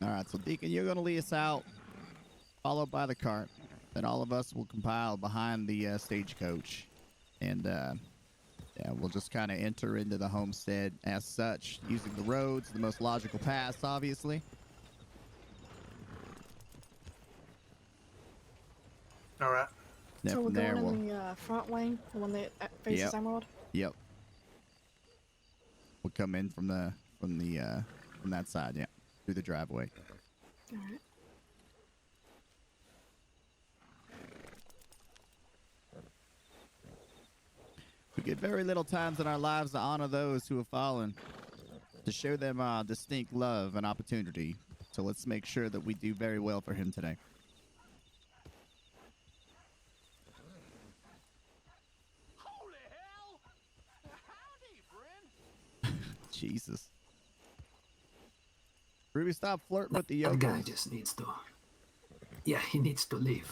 All right, so Deacon, you're going to lead us out, followed by the cart. Then all of us will compile behind the stagecoach. And, yeah, we'll just kind of enter into the homestead as such, using the roads, the most logical paths, obviously. All right. Then So we're from there, going we'll... in the front wing, the one that faces Emerald. Yep. We'll come in from that side, yeah, through the driveway. All right. We get very little times in our lives to honor those who have fallen, to show them distinct love and opportunity. So let's make sure that we do very well for him today. Holy hell! Howdy, friend. Jesus. Ruby, stop flirting with the That guy yokels. just needs to... Yeah, he needs to leave.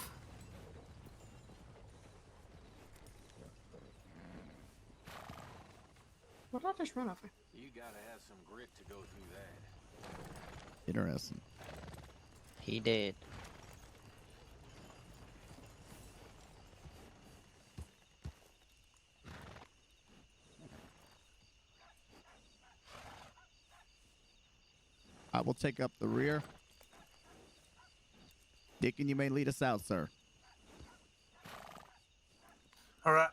What did I just run over? You gotta have some grit to go through that. Interesting. He did. I will take up the rear. Deacon, you may lead us out, sir. All right.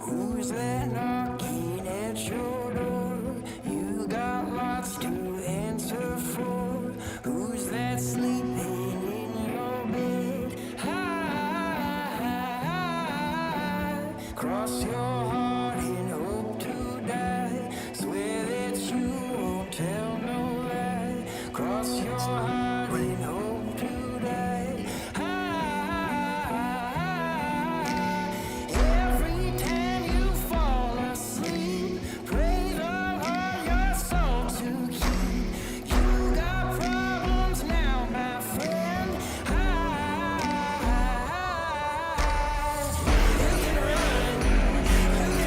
Who's that knocking at your door? You got lots to answer for. Who's that sleeping in your bed? Hide, cross your heart and hope to die. Swear that you won't tell no lie. Cross your heart and hope to die. Every time you fall asleep, pray the Lord your soul to keep. You got problems now, my friend. You can run, you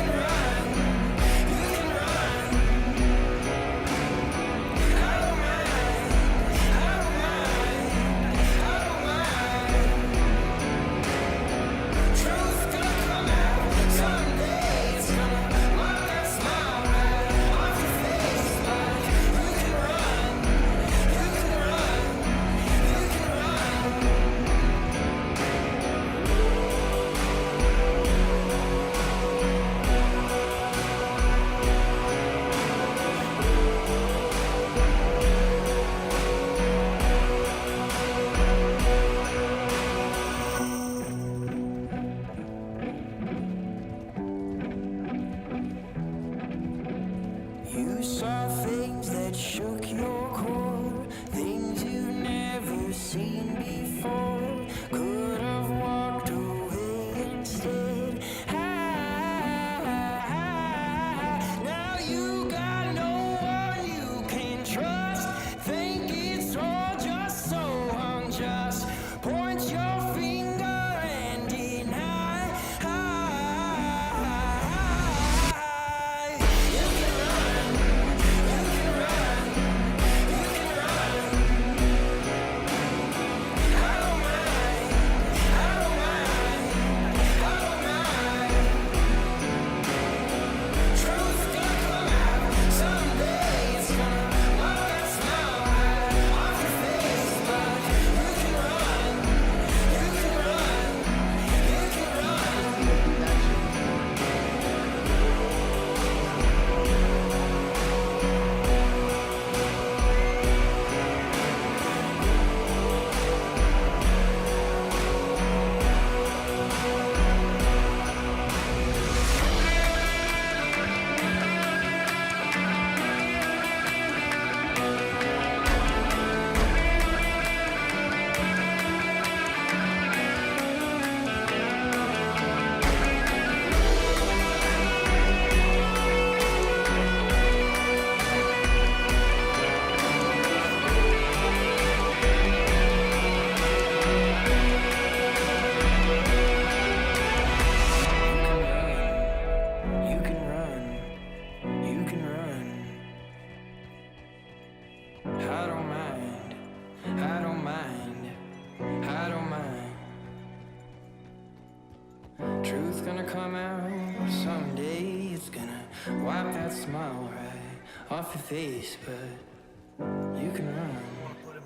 truth gonna come out someday. It's gonna wipe that smile right off your face, but you can run. Put him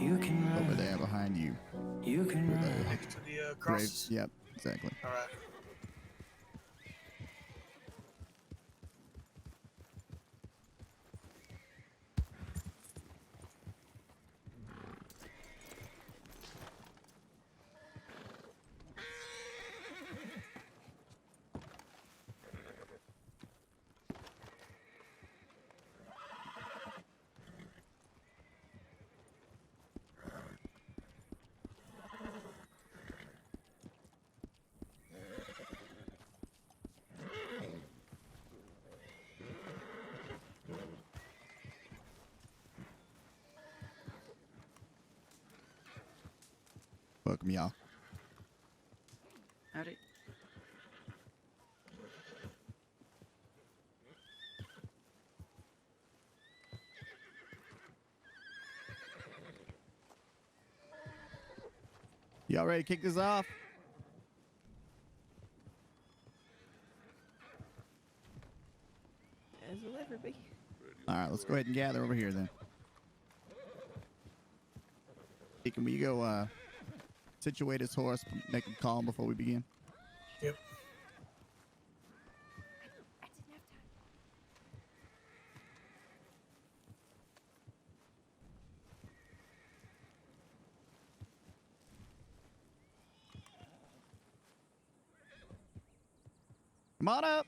You can run. Over there behind you. You can run. next to the Grave. crosses. Yep, exactly. All right. Welcome, y'all. Howdy. Y'all ready to kick this off? As will ever be. All right, let's go ahead and gather over here then. Deacon, will you go situate his horse, make him calm before we begin? Yep. Come on up.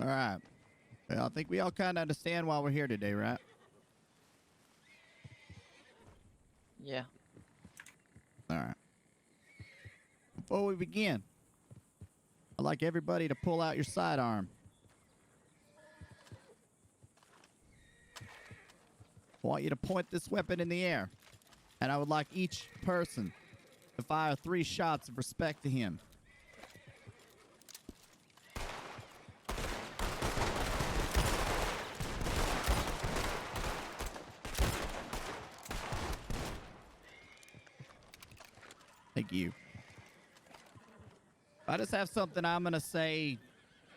All right. Well, I think we all kind of understand why we're here today, right? Yeah. All right. Before we begin, I'd like everybody to pull out your sidearm. I want you to point this weapon in the air, and I would like each person to fire 3 shots of respect to him. Thank you. I just have something I'm going to say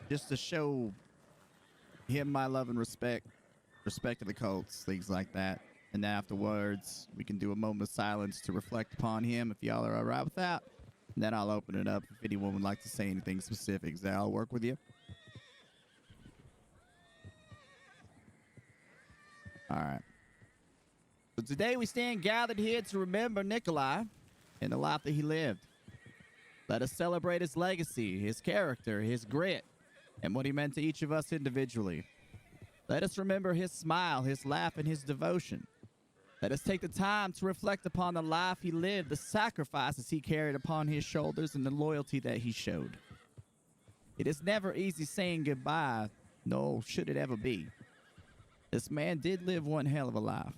just to show him my love and respect. Respect to the Colts, things like that. And then afterwards, we can do a moment of silence to reflect upon him if y'all are all right with that. And then I'll open it up if anyone would like to say anything specific. Does that all work with you? All right. So today we stand gathered here to remember Nikolai and the life that he lived. Let us celebrate his legacy, his character, his grit, and what he meant to each of us individually. Let us remember his smile, his laugh, and his devotion. Let us take the time to reflect upon the life he lived, the sacrifices he carried upon his shoulders, and the loyalty that he showed. It is never easy saying goodbye, nor should it ever be. This man did live one hell of a life.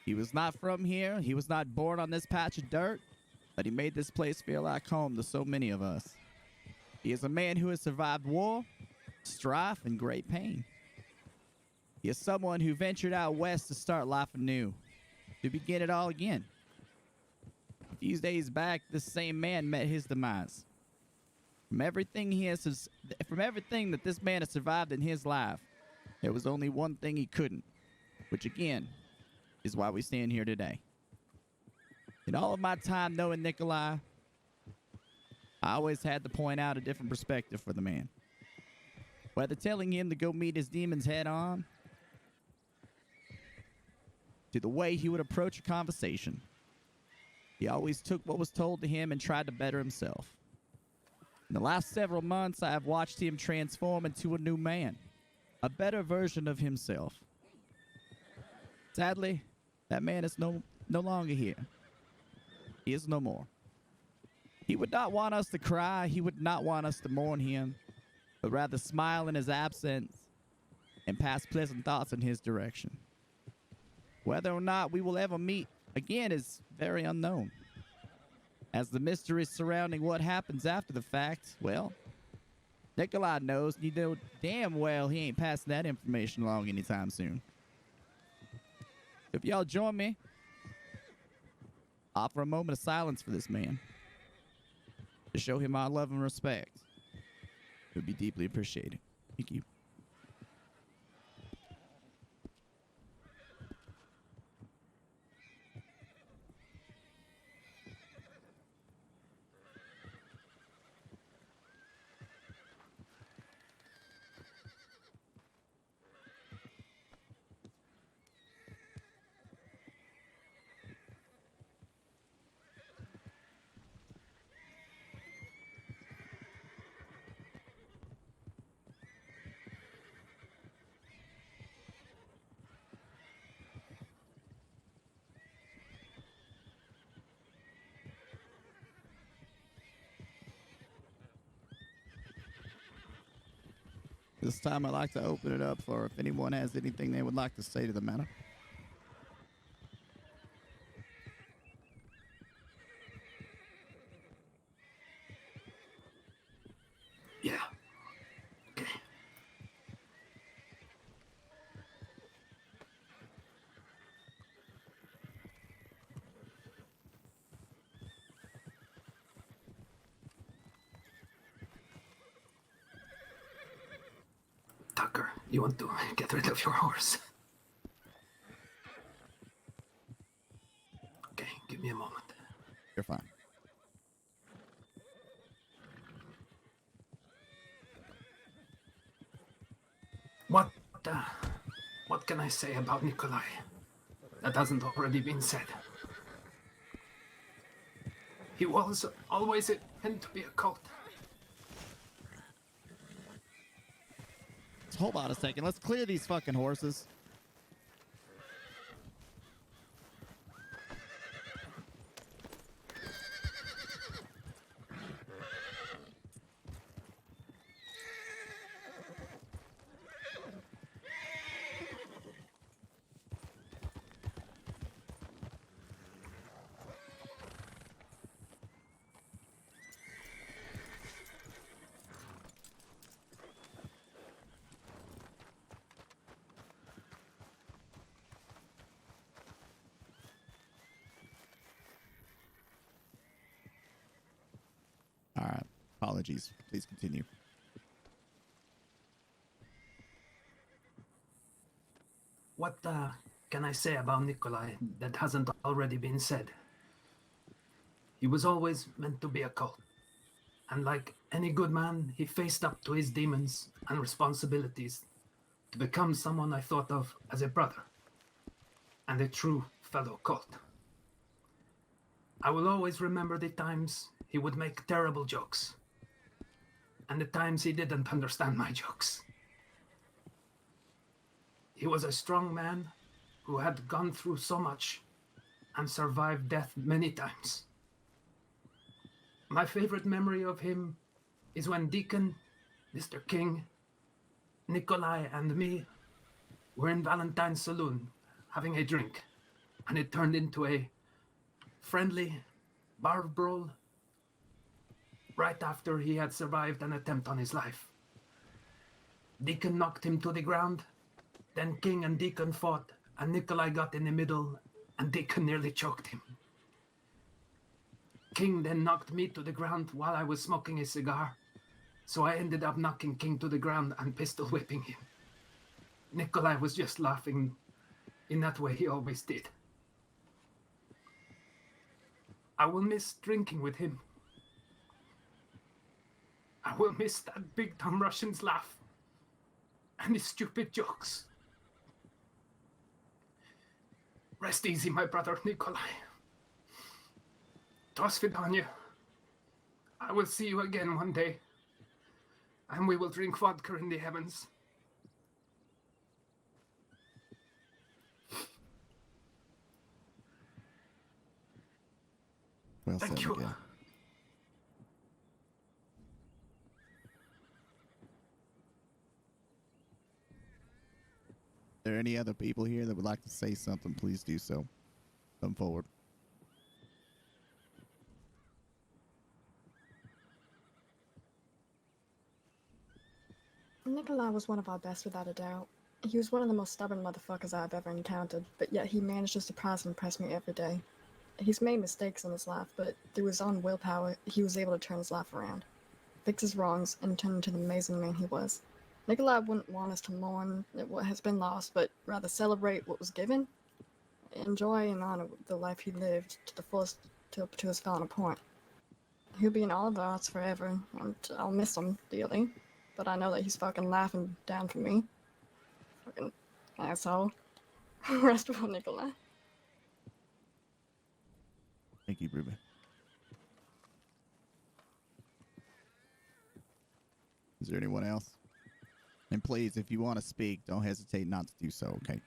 He was not from here. He was not born on this patch of dirt, but he made this place feel like home to so many of us. He is a man who has survived war, strife, and great pain. He is someone who ventured out west to start life anew, to begin it all again. A few days back, this same man met his demise. From everything that this man has survived in his life, there was only one thing he couldn't, which again is why we stand here today. In all of my time knowing Nikolai, I always had to point out a different perspective for the man. Whether telling him to go meet his demons head on, to the way he would approach a conversation, he always took what was told to him and tried to better himself. In the last several months, I have watched him transform into a new man, a better version of himself. Sadly, that man is no longer here. He is no more. He would not want us to cry. He would not want us to mourn him. but rather smile in his absence and pass pleasant thoughts in his direction. Whether or not we will ever meet again is very unknown, as the mystery surrounding what happens after the fact, well, Nikolai knows, and you know damn well he ain't passing that information along anytime soon. If y'all join me, offer a moment of silence for this man to show him our love and respect. It would be deeply appreciated. Thank you. This time I'd like to open it up for if anyone has anything they would like to say to the matter. Yeah. Okay. Tucker, you want to get rid of your horse? Okay, give me a moment. You're fine. What can I say about Nikolai that hasn't already been said? He was always meant to be a Colt. Hold on a second. Let's clear these fucking horses. All right. Apologies. Please continue. What can I say about Nikolai that hasn't already been said? He was always meant to be a Colt. And like any good man, he faced up to his demons and responsibilities to become someone I thought of as a brother and a true fellow Colt. I will always remember the times he would make terrible jokes and the times he didn't understand my jokes. He was a strong man who had gone through so much and survived death many times. My favorite memory of him is when Deacon, Mr. King, Nikolai, and me were in Valentine's saloon having a drink, and it turned into a friendly bar brawl right after he had survived an attempt on his life. Deacon knocked him to the ground, then King and Deacon fought, and Nikolai got in the middle, and Deacon nearly choked him. King then knocked me to the ground while I was smoking a cigar, so I ended up knocking King to the ground and pistol whipping him. Nikolai was just laughing in that way he always did. I will miss drinking with him. I will miss that big dumb Russian's laugh and his stupid jokes. Rest easy, my brother Nikolai. Do svidaniya. I will see you again one day, and we will drink vodka in the heavens. Well Thank said, you. Miguel. there any other people here that would like to say something, please do so. Come forward. Nikolai was one of our best without a doubt. He was one of the most stubborn motherfuckers I've ever encountered, but yet he managed to surprise and impress me every day. He's made mistakes in his life, but through his own willpower, he was able to turn his life around, fix his wrongs, and turn into the amazing man he was. Nikolai wouldn't want us to mourn at what has been lost, but rather celebrate what was given, enjoy and honor the life he lived to the fullest to his final point. He'll be in all of our hearts forever, and I'll miss him dearly, but I know that he's fucking laughing down for me. Fucking asshole. Restful Nikolai. Thank you, Ruben. Is there anyone else? And please, if you want to speak, don't hesitate not to do so, okay?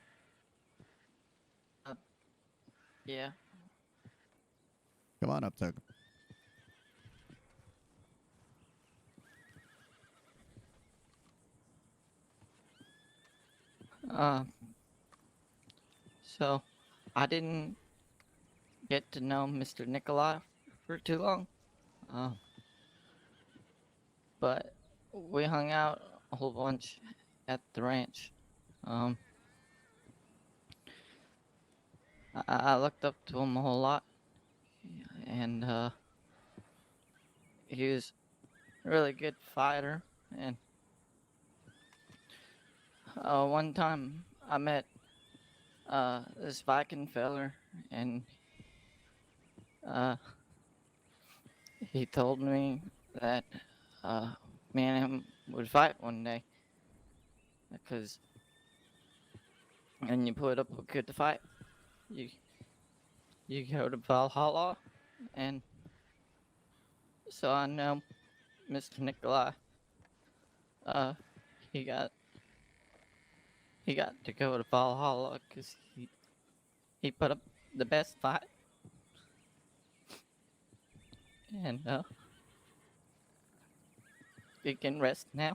Yeah. Come on up, Tucker. So I didn't get to know Mr. Nikolai for too long. But we hung out a whole bunch at the ranch. I looked up to him a whole lot, and he was a really good fighter. And one time I met this Viking feller, and he told me that me and him would fight one day, because when you put up a good fight, you go to Valhalla. And so I know Mr. Nikolai, he got to go to Valhalla because he put up the best fight. And he can rest now.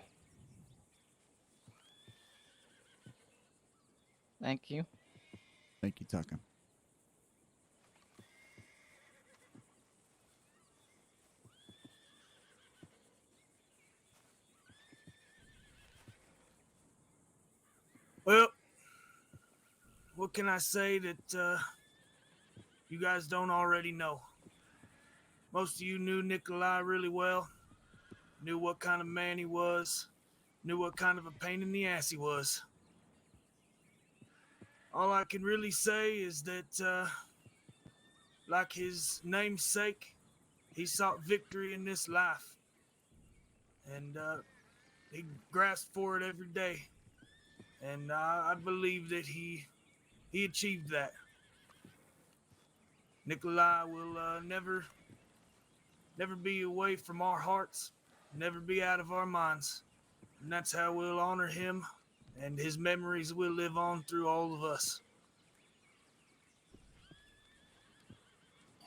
Thank you. Thank you, Tucker. Well, what can I say that you guys don't already know? Most of you knew Nikolai really well, knew what kind of man he was, knew what kind of a pain in the ass he was. All I can really say is that, like his namesake, he sought victory in this life. And he grasped for it every day. And I believe that he achieved that. Nikolai will never be away from our hearts, never be out of our minds. And that's how we'll honor him, and his memories will live on through all of us.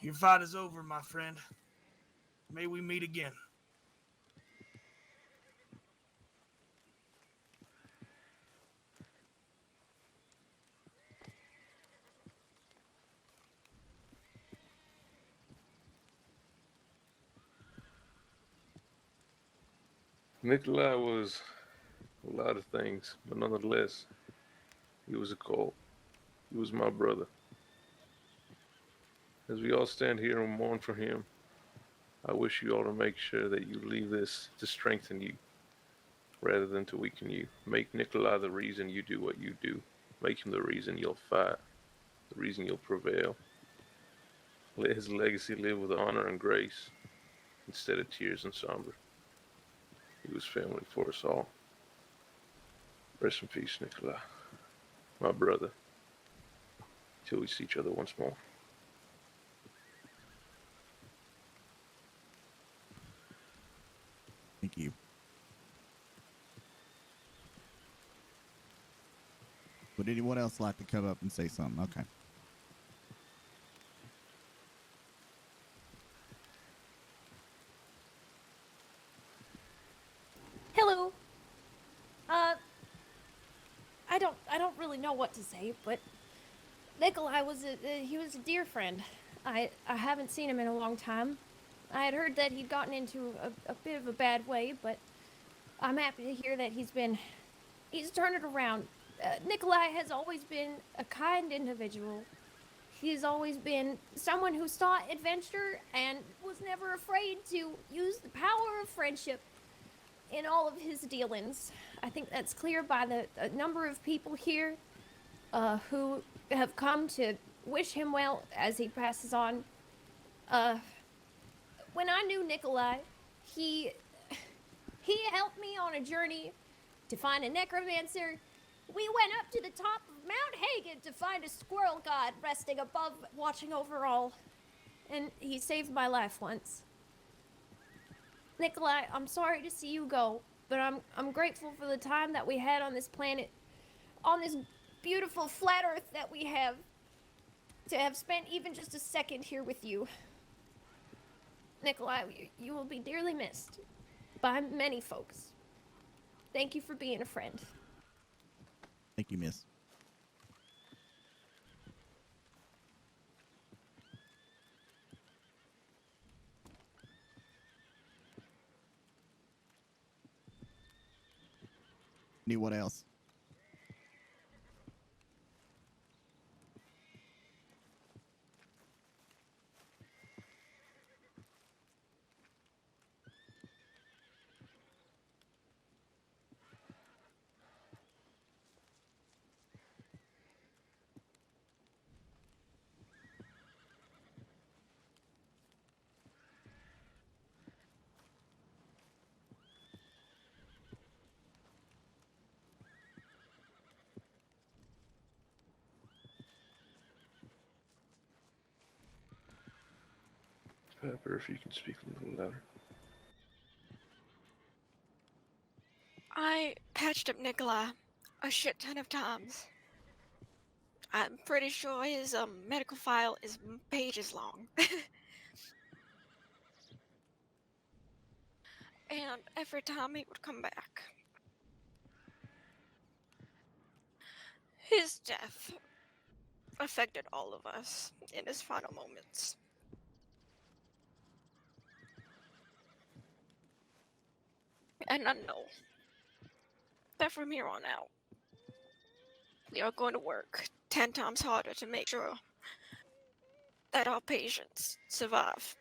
Your fight is over, my friend. May we meet again. Nikolai was a lot of things, but nonetheless, he was a Colt. He was my brother. As we all stand here and mourn for him, I wish you all to make sure that you leave this to strengthen you rather than to weaken you. Make Nikolai the reason you do what you do. Make him the reason you'll fight, the reason you'll prevail. Let his legacy live with honor and grace instead of tears and somber. He was family for us all. Rest in peace, Nikolai, my brother, till we see each other once more. Thank you. Would anyone else like to come up and say something? Okay. Hello. I I don't really know what to say, but Nikolai was a dear friend. I haven't seen him in a long time. I had heard that he'd gotten into a bit of a bad way, but I'm happy to hear that he's turned it around. Nikolai has always been a kind individual. He's always been someone who sought adventure and was never afraid to use the power of friendship in all of his dealings. I think that's clear by the number of people here who have come to wish him well as he passes on. When I knew Nikolai, he helped me on a journey to find a necromancer. We went up to the top of Mount Hagen to find a squirrel god resting above, watching over all. And he saved my life once. Nikolai, I'm sorry to see you go, but I'm grateful for the time that we had on this planet, on this beautiful flat earth that we have, to have spent even just a second here with you. Nikolai, you will be dearly missed by many folks. Thank you for being a friend. Thank you, miss. Anyone else? Pepper, if you can speak a little louder. I patched up Nikolai a shit ton of times. I'm pretty sure his medical file is pages long. And every time he would come back, his death affected all of us in his final moments. And I know that from here on out, we are going to work 10 times harder to make sure that our patients survive.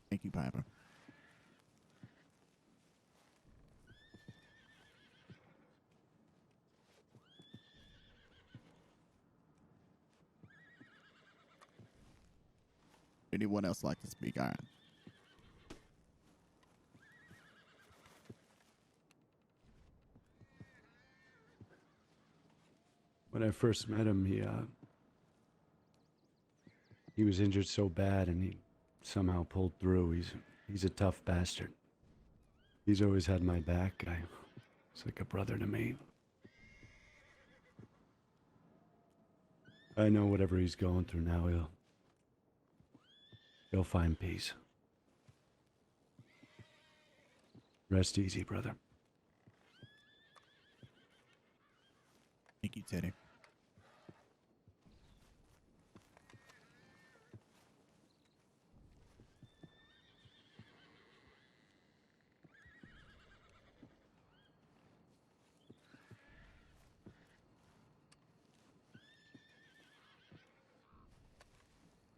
Thank you, Piper. Anyone else like to speak? All right. When I first met him, he was injured so bad, and he somehow pulled through. He's a tough bastard. He's always had my back. He's like a brother to me. I know whatever he's going through now, he'll find peace. Rest easy, brother. Thank you, Teddy.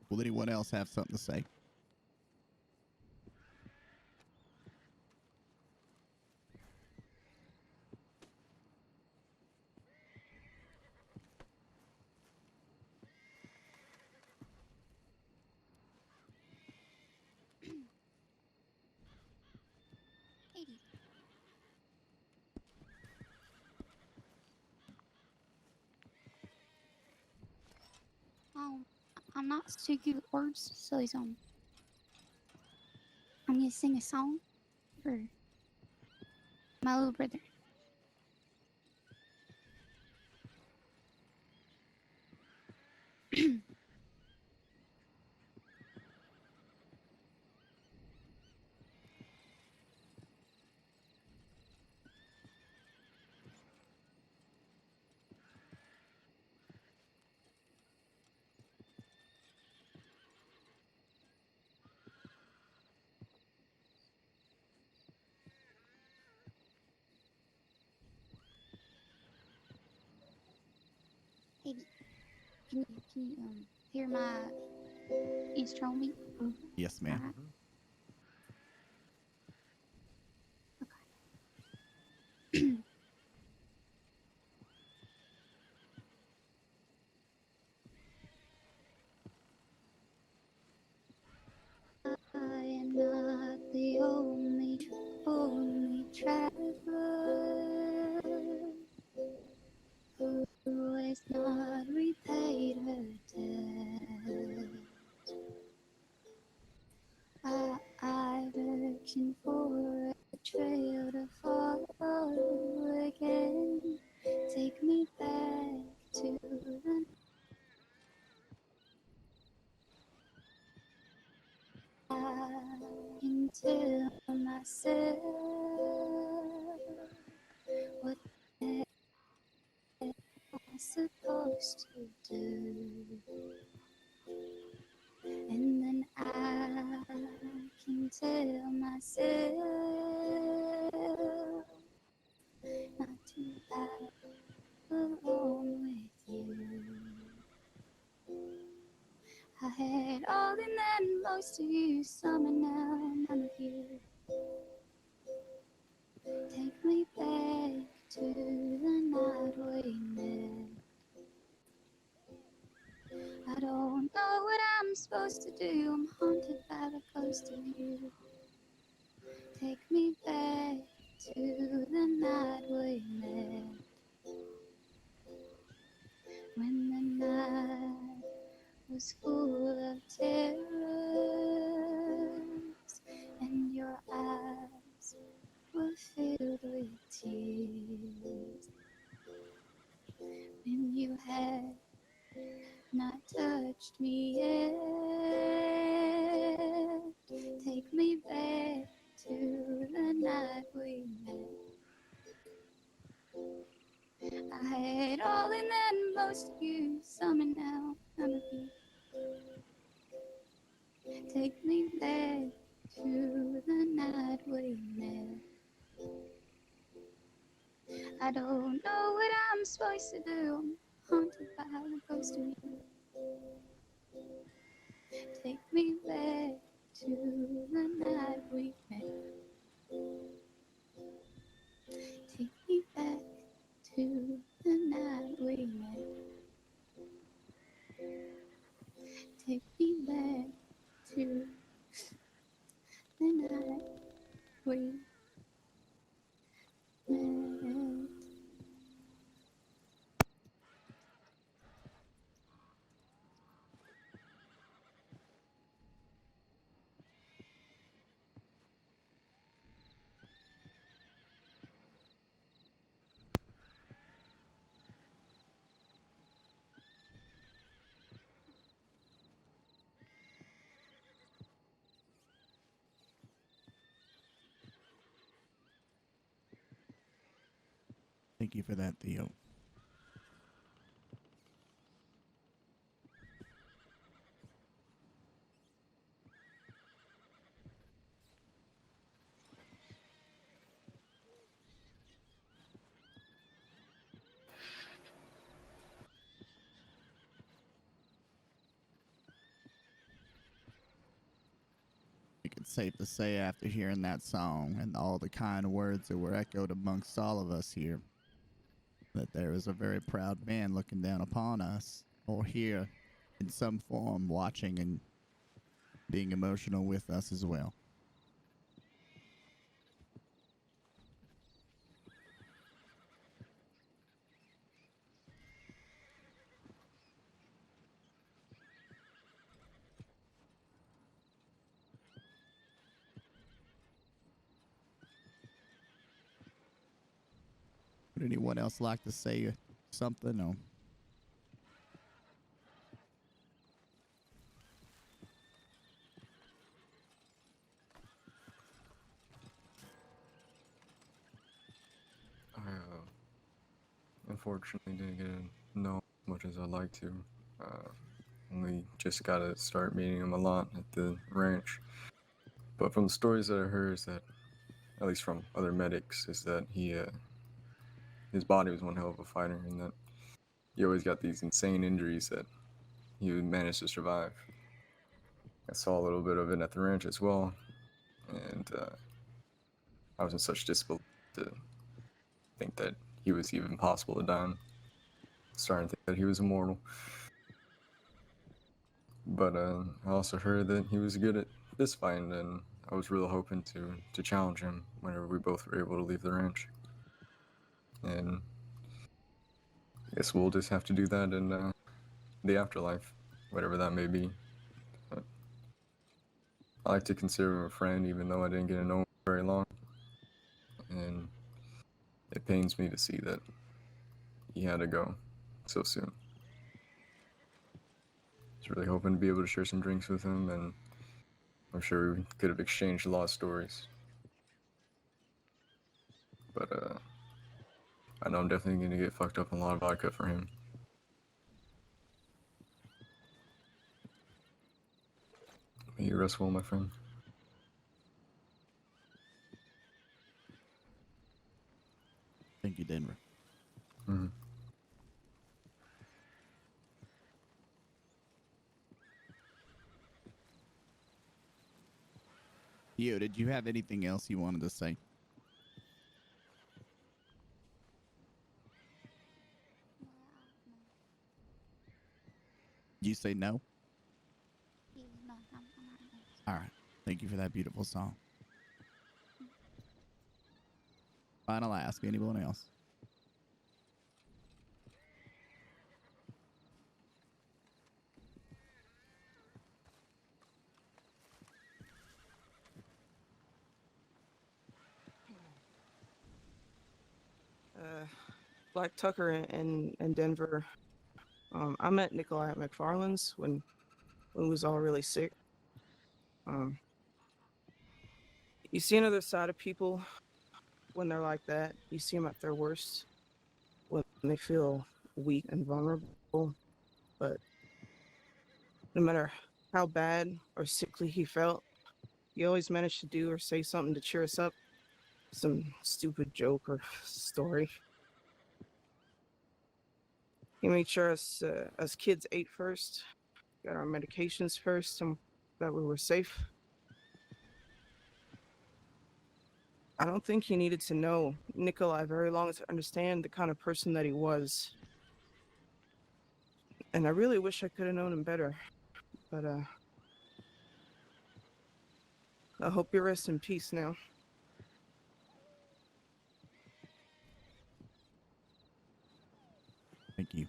Will anyone else have something to say? I'm not so good with words, so I'm gonna sing a song for my little brother. Can you hear my instrument? Yes, ma'am. Alright. I am not the only traveler who has not repaid her debt. I'm looking for a trail to follow again. Take me back to the I can tell myself what am I supposed to do, and then I can tell myself not to battle along with you. I had all in that most of you, some and now none of you. Take me back to the night we met. I don't know what I'm supposed to do, I'm haunted by the ghost of you. Take me back to the night we met. When the night was full of terrors and your eyes were filled with tears. When you had not touched me yet, take me back to the night we met. I had all in that most of you, some and now none of you. Take me back to the night we met. I don't know what I'm supposed to do, I'm haunted by the ghost of you. Take me back to the night we met. Take me back to the night we met. Take me back to the night we met. Thank you for that, Theo. I think it's safe to say after hearing that song and all the kind words that were echoed amongst all of us here, that there is a very proud man looking down upon us, or here in some form watching and being emotional with us as well. Would anyone else like to say something? Or I unfortunately didn't get to know as much as I'd like to. We just got to start meeting him a lot at the ranch. But from the stories that I heard, is that, at least from other medics, is that his body was one hell of a fighter, and that he always got these insane injuries that he would manage to survive. I saw a little bit of it at the ranch as well, and I was in such disbelief to think that he was even possible to die. Starting to think that he was immortal. But I also heard that he was good at fist fighting, and I was really hoping to challenge him whenever we both were able to leave the ranch. And I guess we'll just have to do that in the afterlife, whatever that may be. But I like to consider him a friend, even though I didn't get to know him very long. And it pains me to see that he had to go so soon. I was really hoping to be able to share some drinks with him, and I'm sure we could have exchanged a lot of stories. But I know I'm definitely going to get fucked up on a lot of vodka for him. May you rest well, my friend. Thank you, Denver. Mm-hmm. Yo, did you have anything else you wanted to say? You say no? All right. Thank you for that beautiful song. Final ask. Anyone else? Black Tucker and Denver. I met Nikolai at McFarland's when we was all really sick. You see another side of people when they're like that. You see them at their worst, when they feel weak and vulnerable. But no matter how bad or sickly he felt, he always managed to do or say something to cheer us up. Some stupid joke or story. He made sure us kids ate first, got our medications first, and that we were safe. I don't think he needed to know Nikolai very long to understand the kind of person that he was. And I really wish I could have known him better. But I hope you rest in peace now. Thank you.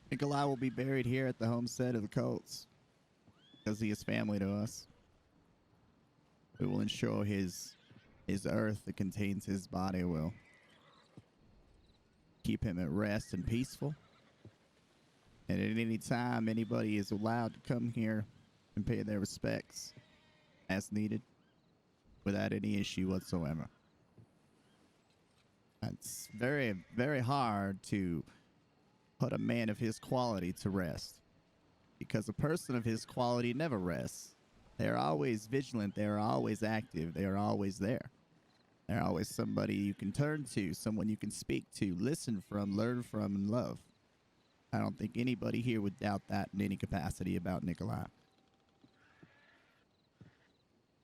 Nikolai will be buried here at the Homestead of the Colts because he is family to us. We will ensure his earth that contains his body will keep him at rest and peaceful. And at any time, anybody is allowed to come here and pay their respects as needed without any issue whatsoever. It's very, very hard to put a man of his quality to rest, because a person of his quality never rests. They're always vigilant. They're always active. They're always there. They're always somebody you can turn to, someone you can speak to, listen from, learn from, and love. I don't think anybody here would doubt that in any capacity about Nikolai.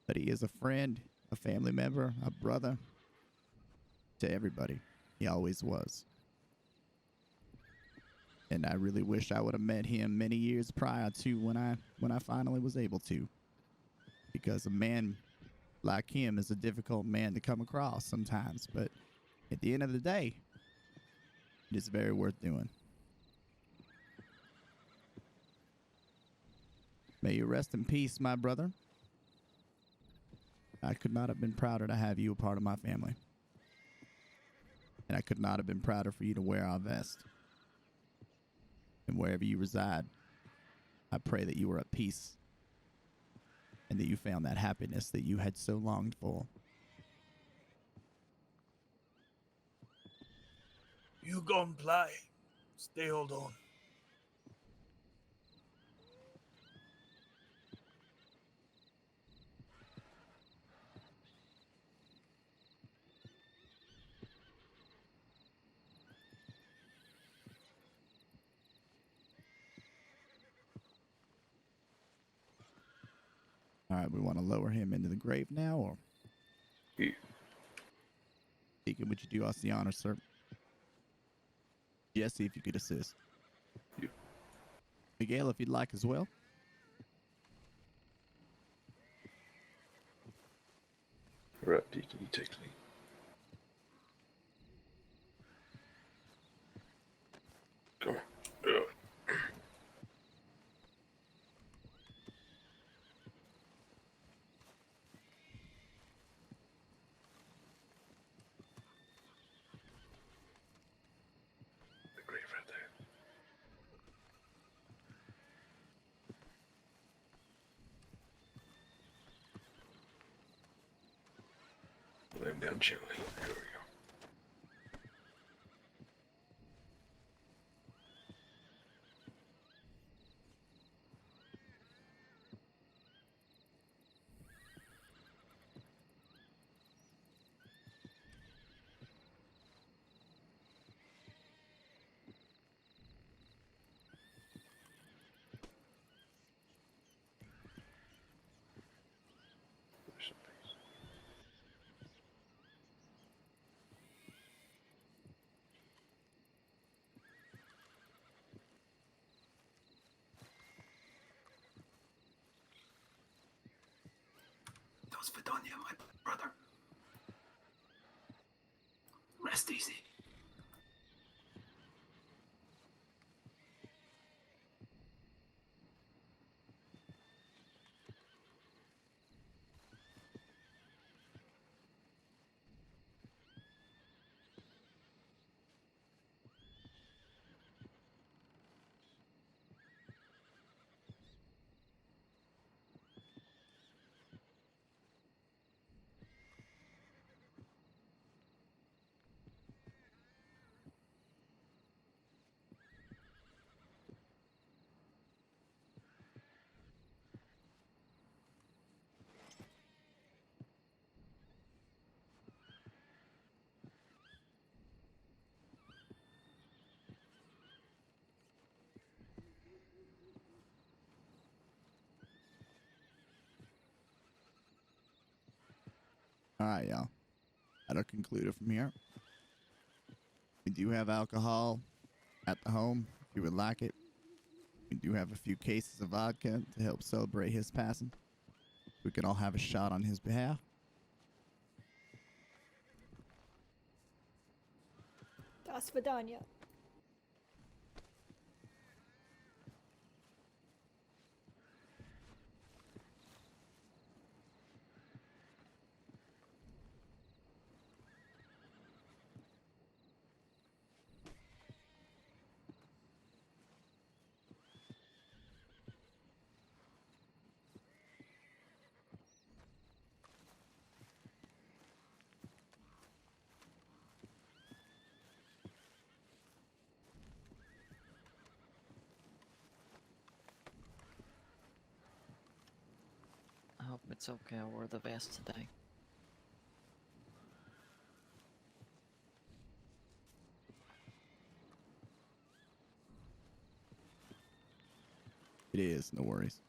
But he is a friend, a family member, a brother to everybody. He always was. And I really wish I would have met him many years prior to when I finally was able to. Because a man like him is a difficult man to come across sometimes. But at the end of the day, it is very worth doing. May you rest in peace, my brother. I could not have been prouder to have you a part of my family. And I could not have been prouder for you to wear our vest. And wherever you reside, I pray that you are at peace and that you found that happiness that you had so longed for. You gon' play. Stay hold on. All right, we want to lower him into the grave now, or Yeah. Deacon, would you do us the honor, sir? Jesse, if you could assist. Yeah. Miguel, if you'd like as well. Right, Deacon, you take the lead. Come on. Yeah. The grave right there. Lay him down gently. There we go. Rest in peace. Those Vidonia, my brother. Rest easy. All right, y'all. That'll conclude it from here. We do have alcohol at the home if you would like it. We do have a few cases of vodka to help celebrate his passing. We can all have a shot on his behalf. Das Vidania. I hope it's okay I wore the vest today. It is, no worries.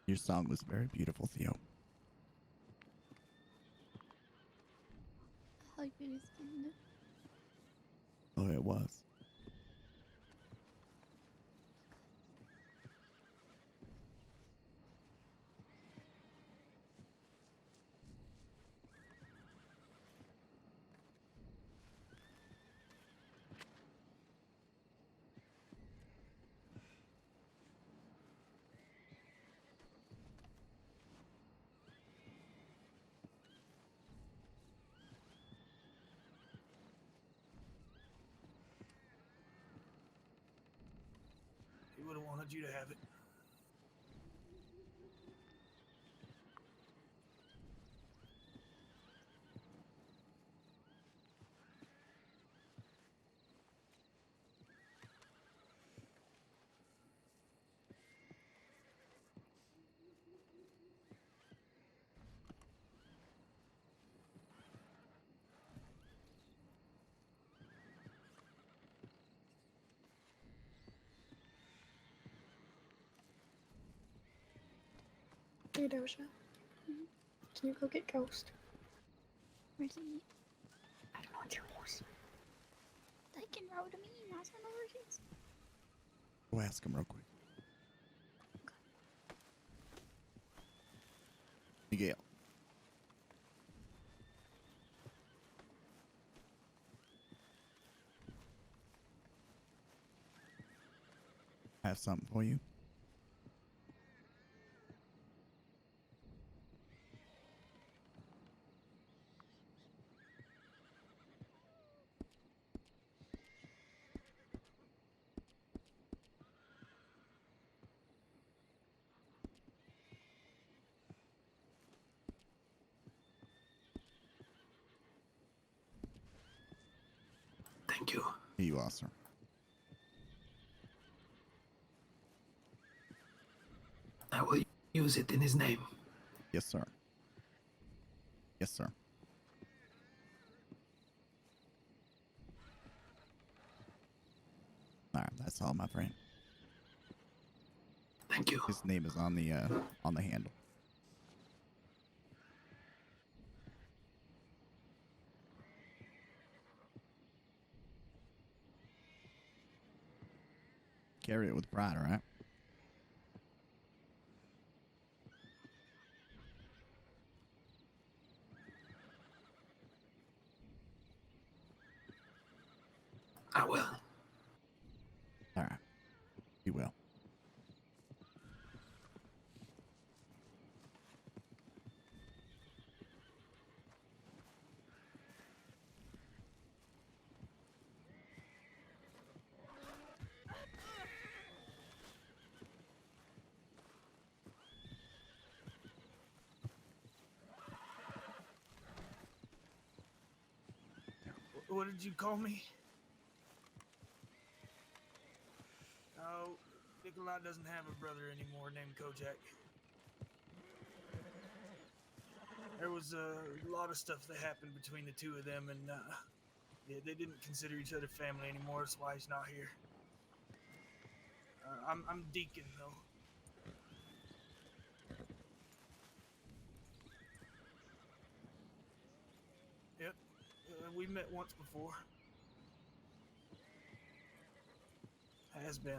Your song was very beautiful, Theo. How good is it? Oh, it was. He would have wanted you to have it. Hey, Doja. Can you go get Ghost? Where's he? I don't know what your horse. They can row to me. I don't know where he is. Go ask him real quick. Miguel. I have something for you. Thank you. Here you are, sir. I will use it in his name. Yes, sir. Yes, sir. All right, that's all, my friend. Thank you. His name is on the handle. Carry it with pride, all right? I will. All right. You will. What did you call me? Oh, Nikolai doesn't have a brother anymore named Kojak. There was a lot of stuff that happened between the two of them, and yeah, they didn't consider each other family anymore. That's why he's not here. I'm Deacon, though. Yep, we met once before. Has been.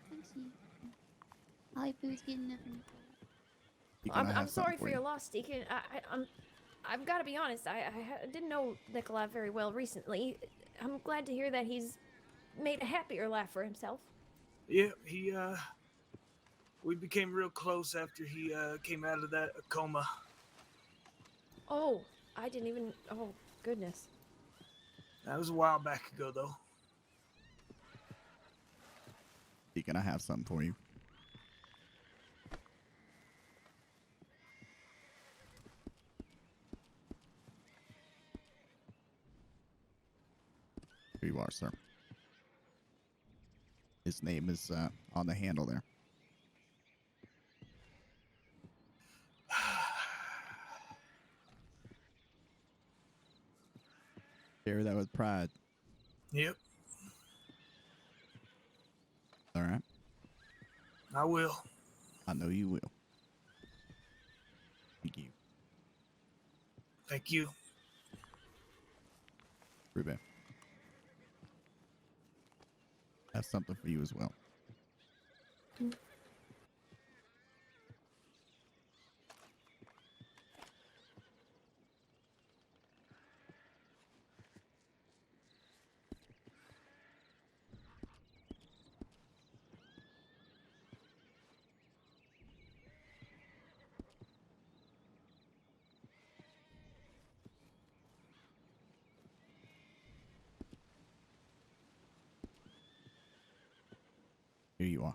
Thanks, you. I hope he was good enough. I'm sorry for your loss, Deacon. I've got to be honest. I didn't know Nikolai very well recently. I'm glad to hear that he's made a happier life for himself. Yeah, we became real close after he came out of that coma. Oh, I didn't even. Oh, goodness. That was a while back ago, though. Deacon, I have something for you. Here you are, sir. His name is on the handle there. Carry that with pride. Yep. All right. I will. I know you will. Thank you. Thank you. Ruben. I have something for you as well. Here you are.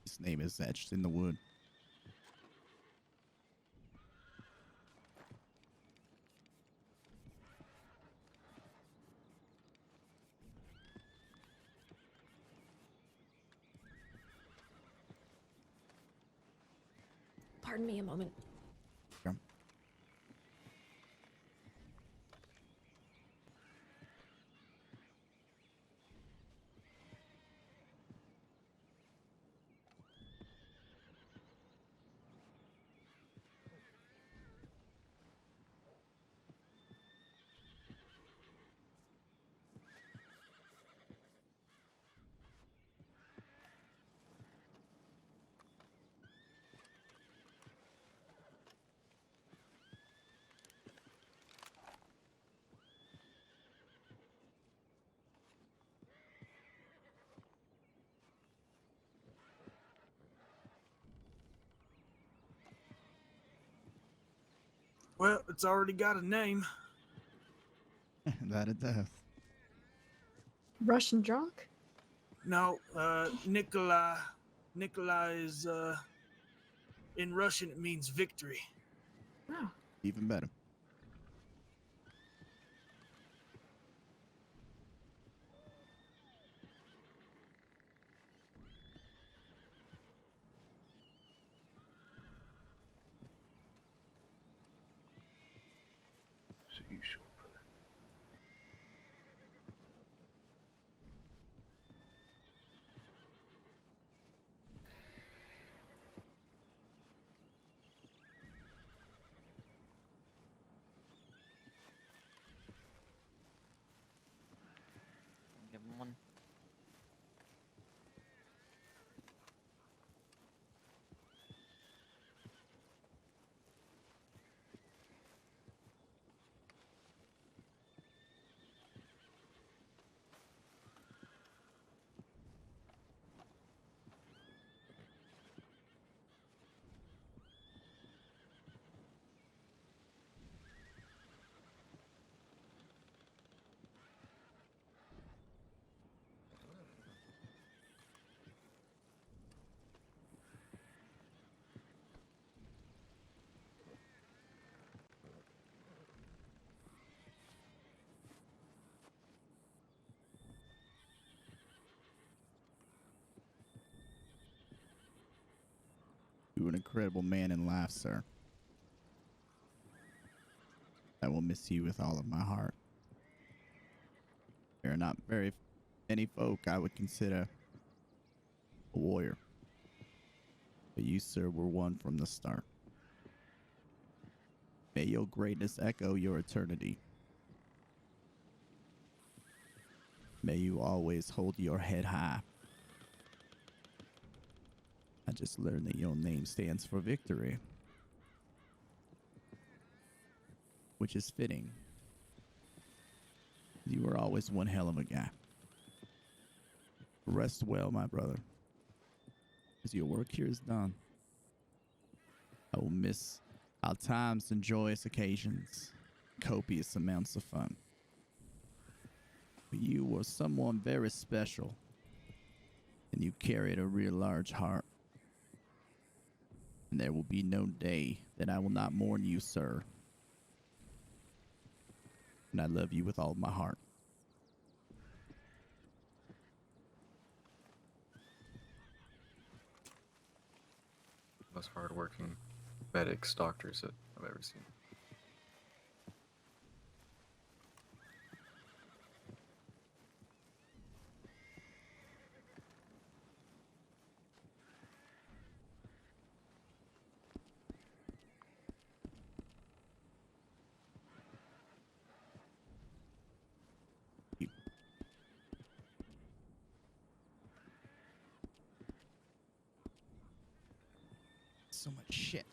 His name is etched in the wood. Pardon me a moment. Sure. Well, it's already got a name. That it does. Russian drunk? No, Nikolai. Nikolai is, in Russian it means victory. Oh. Even better. So you sure, brother? Give him one. You're an incredible man in life, sir. I will miss you with all of my heart. There are not very many folk I would consider a warrior. But you, sir, were one from the start. May your greatness echo your eternity. May you always hold your head high. I just learned that your name stands for victory, which is fitting. You were always one hell of a guy. Rest well, my brother, as your work here is done. I will miss our times and joyous occasions, copious amounts of fun. But you were someone very special, and you carried a real large heart. And there will be no day that I will not mourn you, sir. And I love you with all my heart. Most hardworking medics, doctors that I've ever seen. So much shit.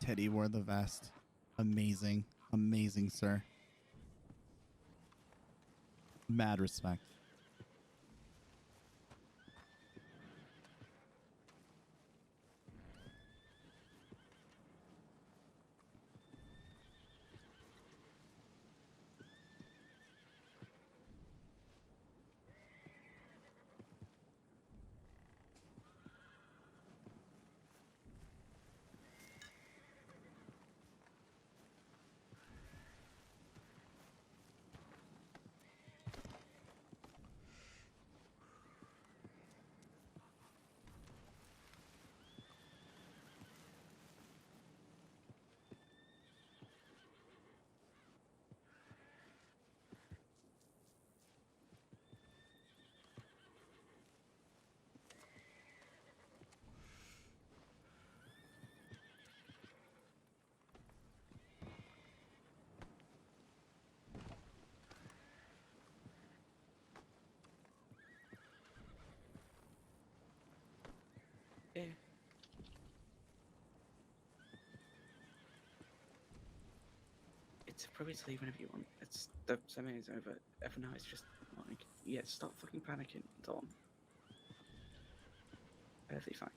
Teddy wore the vest. Amazing. Amazing, sir. Mad respect. Yeah. It's probably to leave whenever you want. It's the ceremony is over. For now, it's just like, yeah, stop fucking panicking. It's on. Perfectly fine.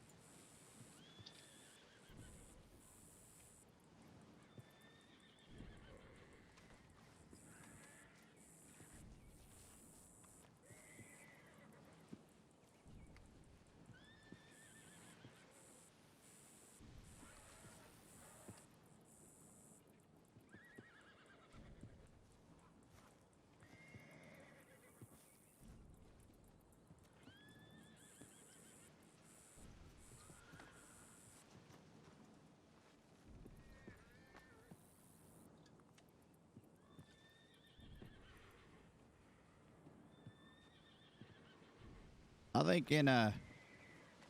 I think in a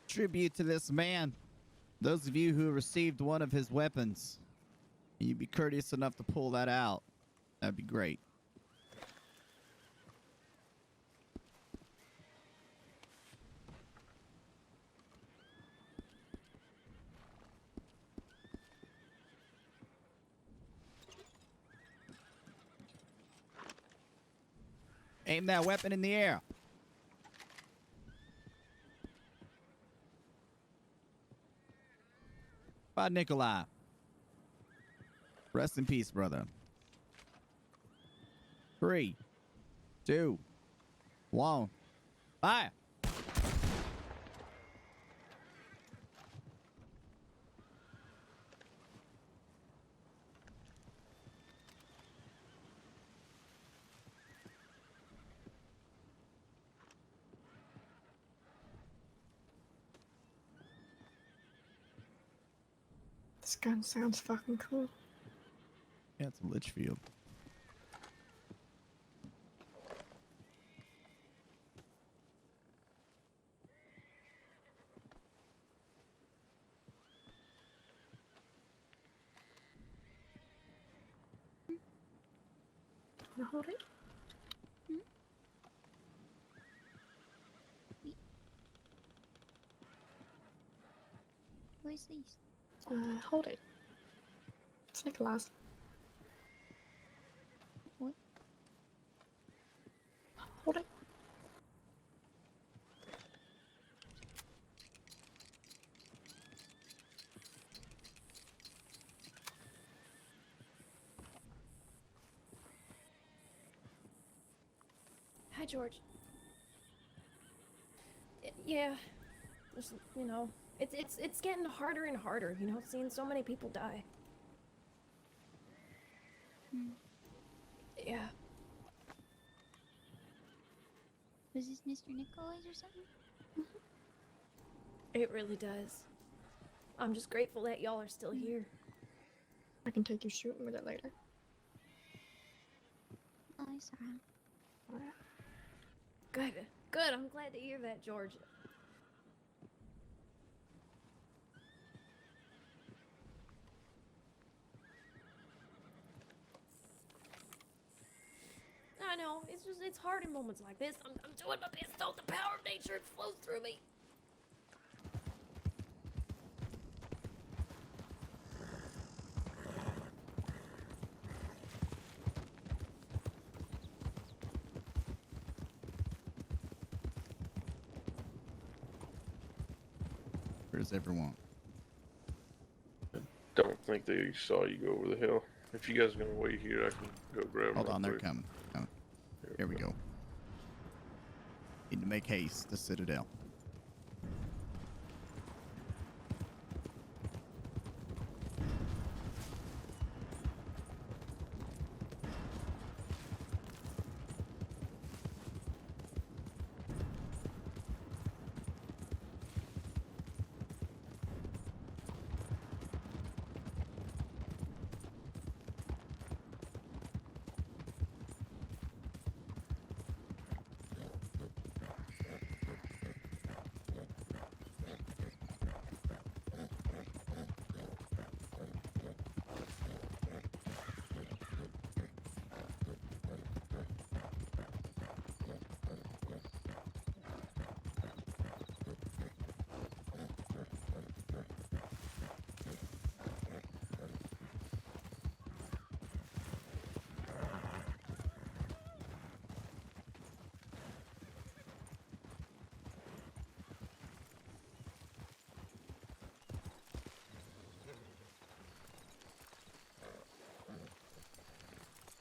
tribute to this man, those of you who received one of his weapons, you'd be courteous enough to pull that out. That'd be great. Aim that weapon in the air. Bye, Nikolai. Rest in peace, brother. 3, 2, 1. Fire. This gun sounds fucking cool. Yeah, it's a Litchfield. Wanna hold it? Who is this? Hold it. It's Nicholas. What? Hold it. Hi, George. Yeah, just, you know, it's getting harder and harder, you know, seeing so many people die. Yeah. Was this Mr. Nikolai's or something? It really does. I'm just grateful that y'all are still here. I can take you shooting with it later. Oh, I saw him. Good. Good. I'm glad to hear that, George. I know. It's hard in moments like this. I'm doing my best. Though the power of nature flows through me. does everyone? Don't think they saw you go over the hill. If you guys are gonna wait here, I can go grab them. Hold real on, they're quick. coming. Here we go. Need to make haste. The Citadel.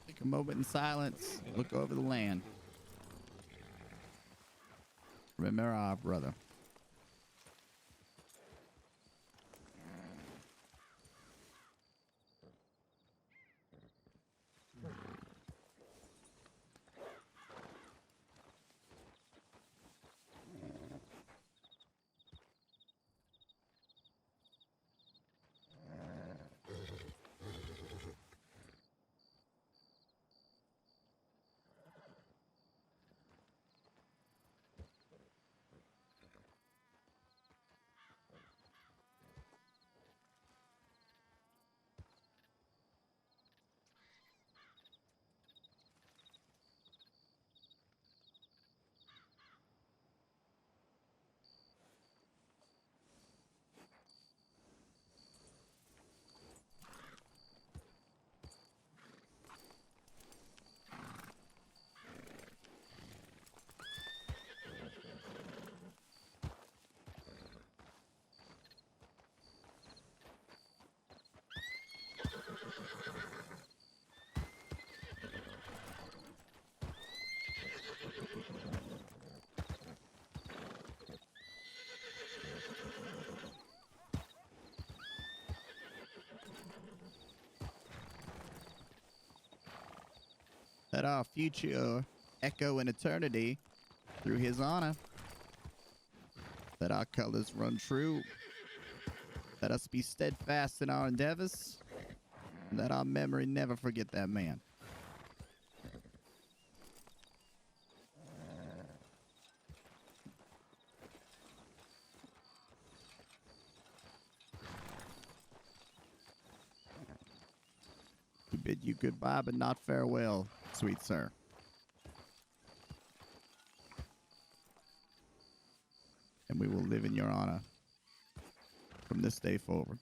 Take a moment in silence. Look over the land. Remember our brother. Let our future echo in eternity through his honor. Let our colors run true. Let us be steadfast in our endeavors. Let our memory never forget that man. We bid you goodbye, but not farewell, sweet sir. And we will live in your honor from this day forward.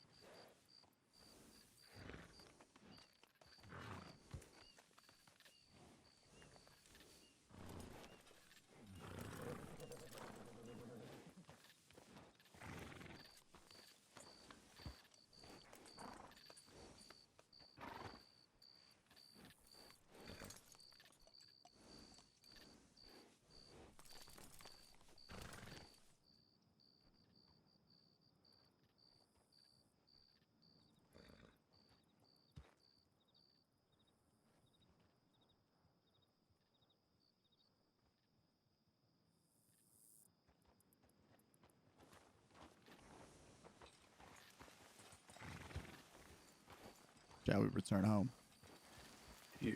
Shall we return home? Yeah.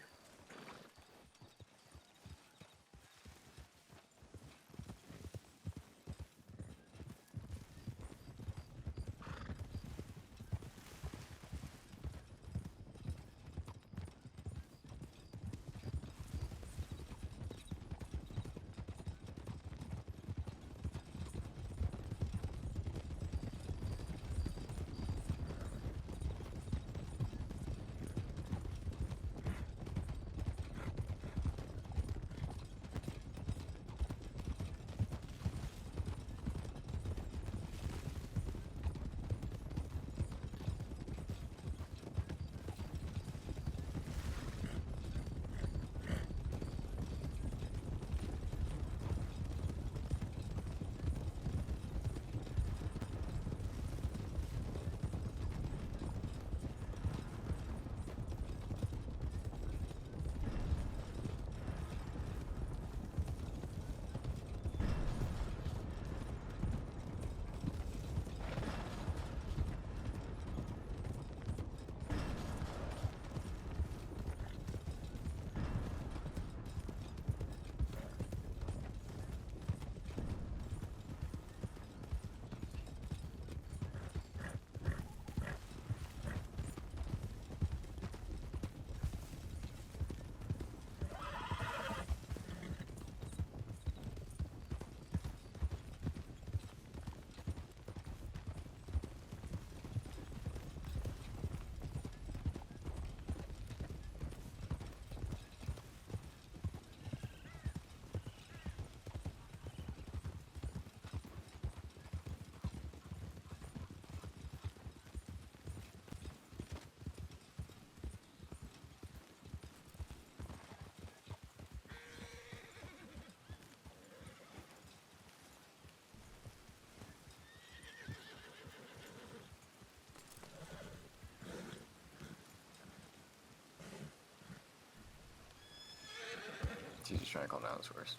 Just trying to calm down, it's worse.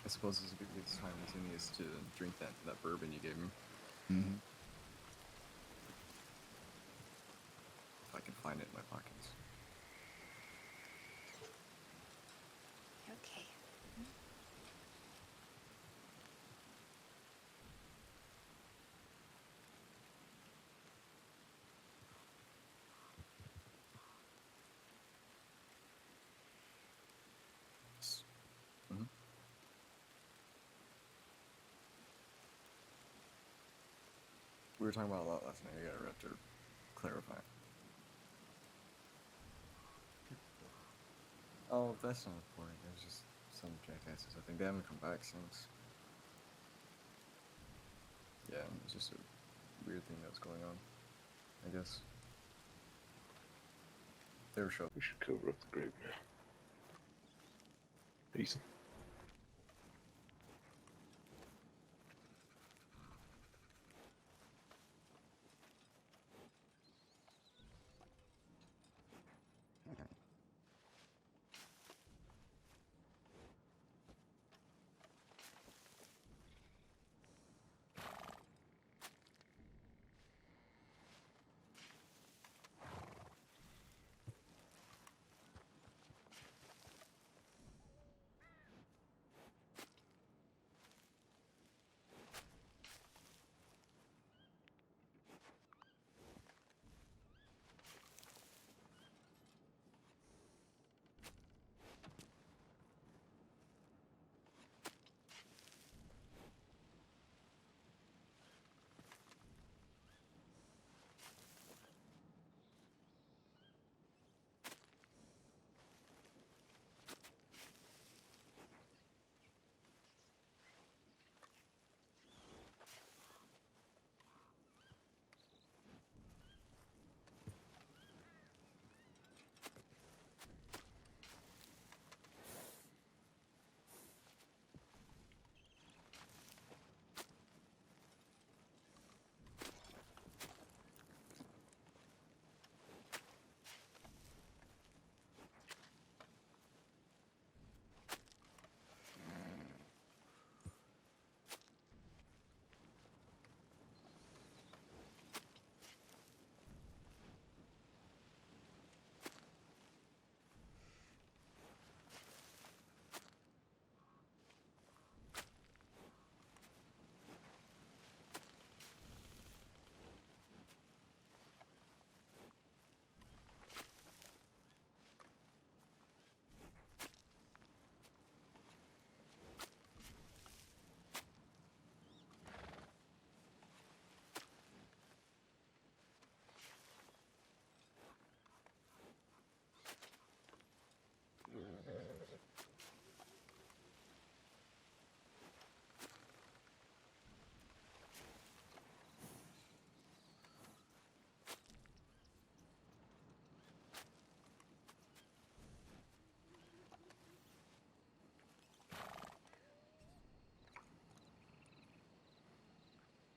I suppose this would be a good simultaneous to drink that bourbon you gave me. Mm-hmm. If I can find it in my pockets. Okay. Mm-hmm. We were talking about a lot last night. I got to clarify. Oh, that's not important. It was just some jackasses. I think they haven't come back since. Yeah, it was just a weird thing that was going on, I guess. They were showing. We should cover up the grave now. Decent.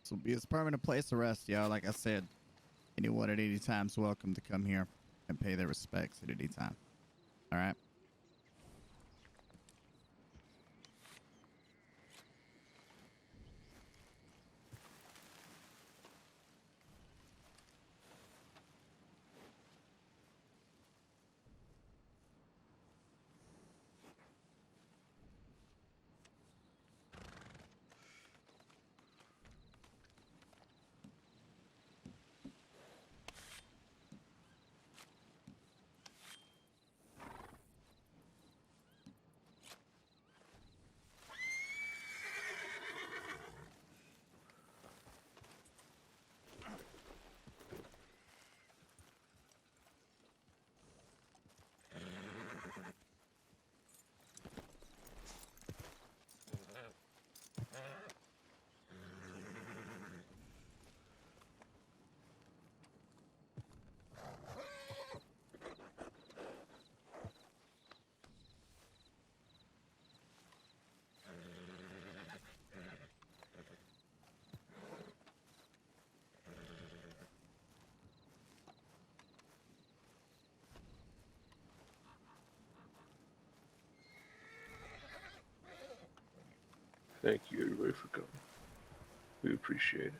This will be his permanent place of rest, y'all. Like I said, anyone at any time is welcome to come here and pay their respects at any time. All right? Thank you, everybody, for coming. We appreciate it.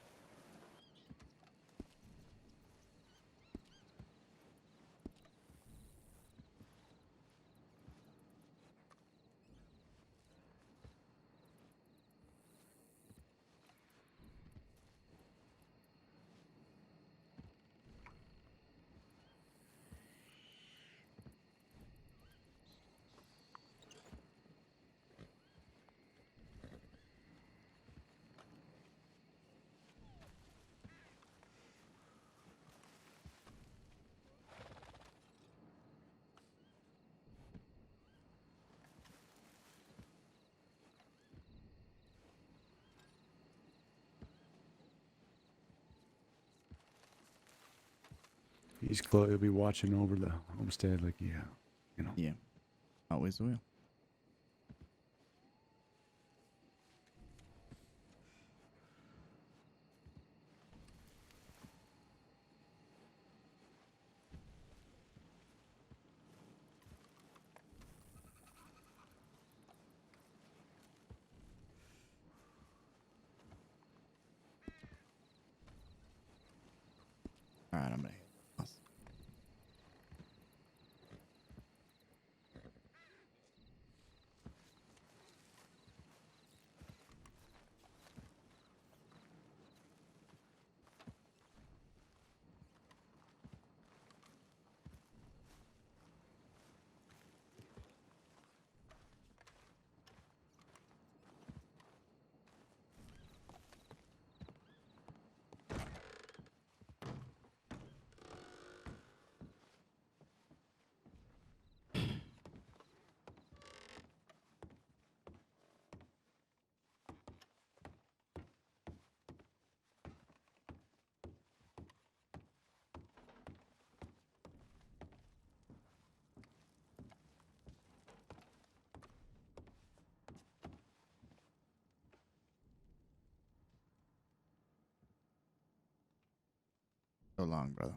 He'll be watching over the homestead like, yeah, you know. Yeah, always will. All right, I'm gonna. So long, brother.